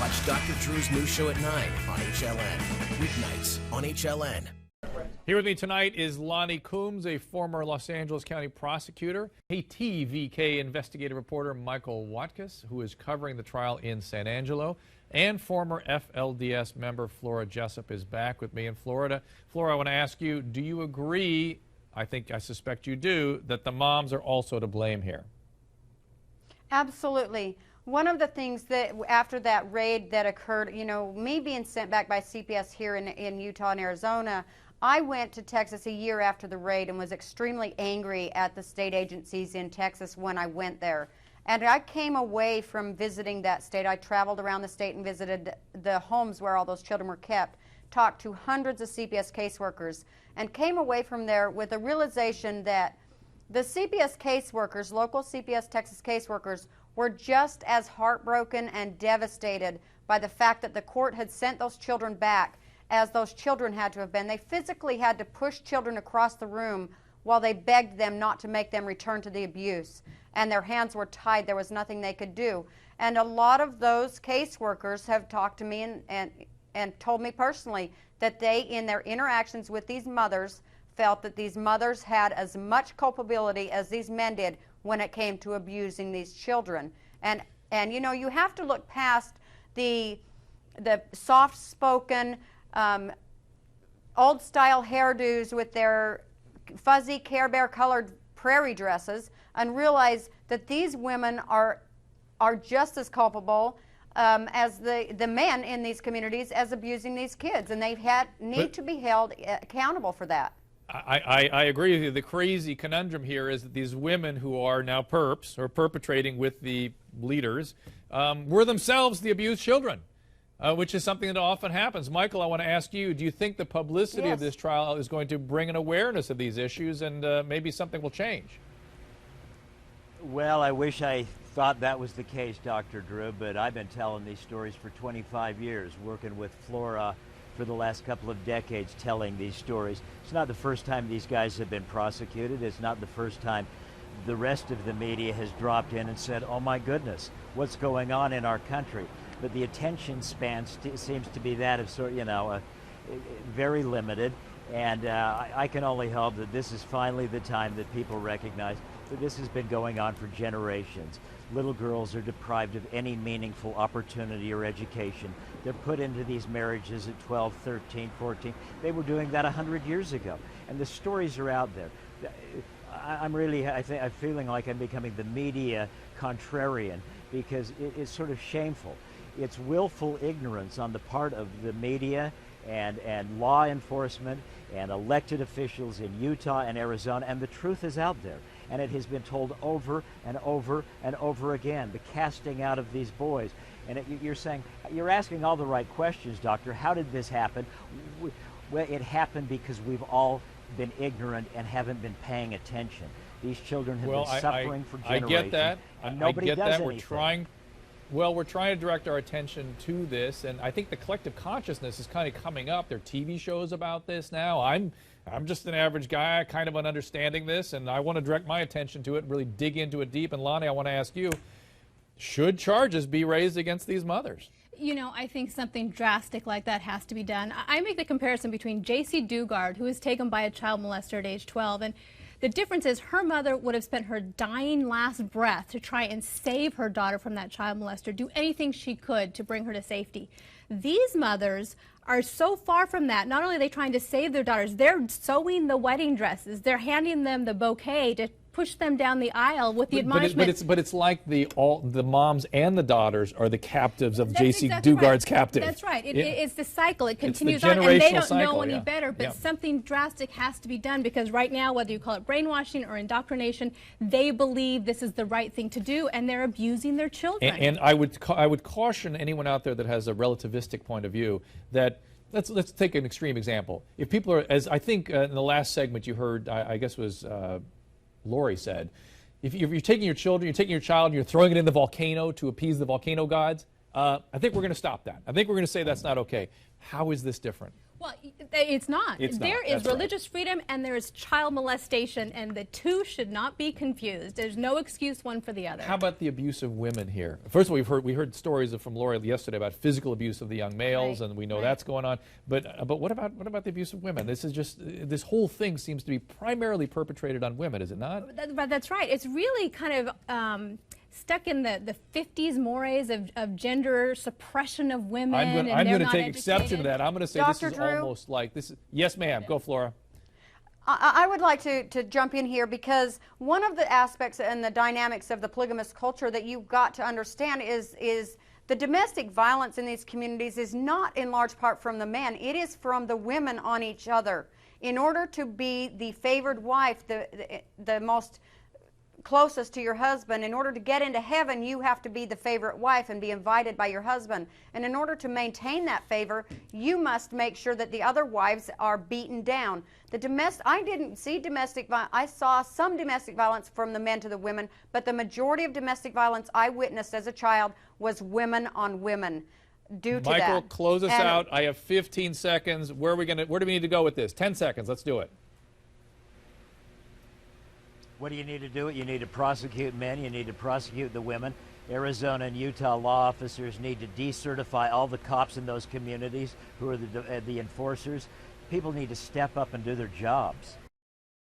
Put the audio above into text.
Watch Dr. Drew's new show at 9 on HLN. Weeknights on HLN. Here with me tonight is Lonnie Coombs, a former Los Angeles County prosecutor, KTVK investigative reporter Michael Watkiss, who is covering the trial in San Angelo, and former FLDS member Flora Jessup is back with me in Florida. Flora, I want to ask you, do you agree, I suspect you do, that the moms are also to blame here? Absolutely. One of the things that after that raid that occurred, me being sent back by CPS here in Utah and Arizona, I went to Texas a year after the raid and was extremely angry at the state agencies in Texas when I went there. And I came away from visiting that state. I traveled around the state and visited the homes where all those children were kept, talked to hundreds of CPS caseworkers, and came away from there with a realization that the CPS caseworkers, local CPS Texas caseworkers, were just as heartbroken and devastated by the fact that the court had sent those children back as those children had to have been. They physically had to push children across the room while they begged them not to make them return to the abuse. And their hands were tied. There was nothing they could do. And a lot of those caseworkers have talked to me and told me personally that they, in their interactions with these mothers, felt that these mothers had as much culpability as these men did when it came to abusing these children. And you have to look past the soft-spoken, old-style hairdos with their fuzzy Care Bear-colored prairie dresses and realize that these women are just as culpable as the men in these communities as abusing these kids, and they need to be held accountable for that. I agree with you. The crazy conundrum here is that these women who are now perps or perpetrating with the leaders were themselves the abused children. Which is something that often happens. Michael, I want to ask you, do you think the publicity of this trial is going to bring an awareness of these issues and maybe something will change? Well, I wish I thought that was the case, Dr. Drew, but I've been telling these stories for 25 years, working with Flora for the last couple of decades telling these stories. It's not the first time these guys have been prosecuted. It's not the first time the rest of the media has dropped in and said, oh my goodness, what's going on in our country? But the attention span seems to be that of very limited, and I can only hope that this is finally the time that people recognize that this has been going on for generations. Little girls are deprived of any meaningful opportunity or education. They're put into these marriages at 12, 13, 14. They were doing that 100 years ago, and the stories are out there. I'm feeling like I'm becoming the media contrarian because it's sort of shameful. It's willful ignorance on the part of the media and law enforcement and elected officials in Utah and Arizona, and the truth is out there. And it has been told over and over and over again, the casting out of these boys. And you're asking all the right questions, Doctor. How did this happen? Well, it happened because we've all been ignorant and haven't been paying attention. These children have been suffering for generations. I get that. And nobody does anything. We're trying to direct our attention to this, and I think the collective consciousness is kind of coming up. There are TV shows about this now. I'm just an average guy, kind of understanding this, and I want to direct my attention to it, really dig into it deep. And Lonnie, I want to ask you, should charges be raised against these mothers? I think something drastic like that has to be done. I make the comparison between J.C. Dugard, who was taken by a child molester at age 12, and the difference is her mother would have spent her dying last breath to try and save her daughter from that child molester, do anything she could to bring her to safety. These mothers are so far from that. Not only are they trying to save their daughters, they're sewing the wedding dresses. They're handing them the bouquet to push them down the aisle with the admonishment. But it's like the moms and the daughters are the captives of J.C. Dugard's captive. That's right. It's the cycle. It continues on, and they don't know any better. But something drastic has to be done because right now, whether you call it brainwashing or indoctrination, they believe this is the right thing to do, and they're abusing their children. And I would caution anyone out there that has a relativistic point of view that. Let's take an extreme example. If people are, as I think in the last segment you heard, I guess was Lori said, if you're taking your children, you're taking your child, and you're throwing it in the volcano to appease the volcano gods, I think we're going to stop that. I think we're going to say that's not okay. How is this different? Well, it's not. It's not. There is That's right. religious freedom and there is child molestation, and the two should not be confused. There's no excuse one for the other. How about the abuse of women here? First of all, we heard stories from Laura yesterday about physical abuse of the young males, Right. and we know that's going on. But what about the abuse of women? This is just this whole thing seems to be primarily perpetrated on women, is it not? But that's right. It's really kind of stuck in the 50s mores of gender suppression of women. I'm and going to not take exception to educated. that. I'm going to say Dr. this is Drew? almost like this. Yes, ma'am. Go, Flora. I would like to jump in here because one of the aspects and the dynamics of the polygamous culture that you've got to understand is the domestic violence in these communities is not in large part from the men. It is from the women on each other. In order to be the favored wife, the most closest to your husband, in order to get into heaven, you have to be the favorite wife and be invited by your husband. And in order to maintain that favor, you must make sure that the other wives are beaten down. I didn't see domestic violence. I saw some domestic violence from the men to the women, but the majority of domestic violence I witnessed as a child was women on women. Due to Michael, that. close us And out. I have 15 seconds. Where do we need to go with this? 10 seconds. Let's do it. What do you need to do? You need to prosecute men. You need to prosecute the women. Arizona and Utah law officers need to decertify all the cops in those communities who are the enforcers. People need to step up and do their jobs.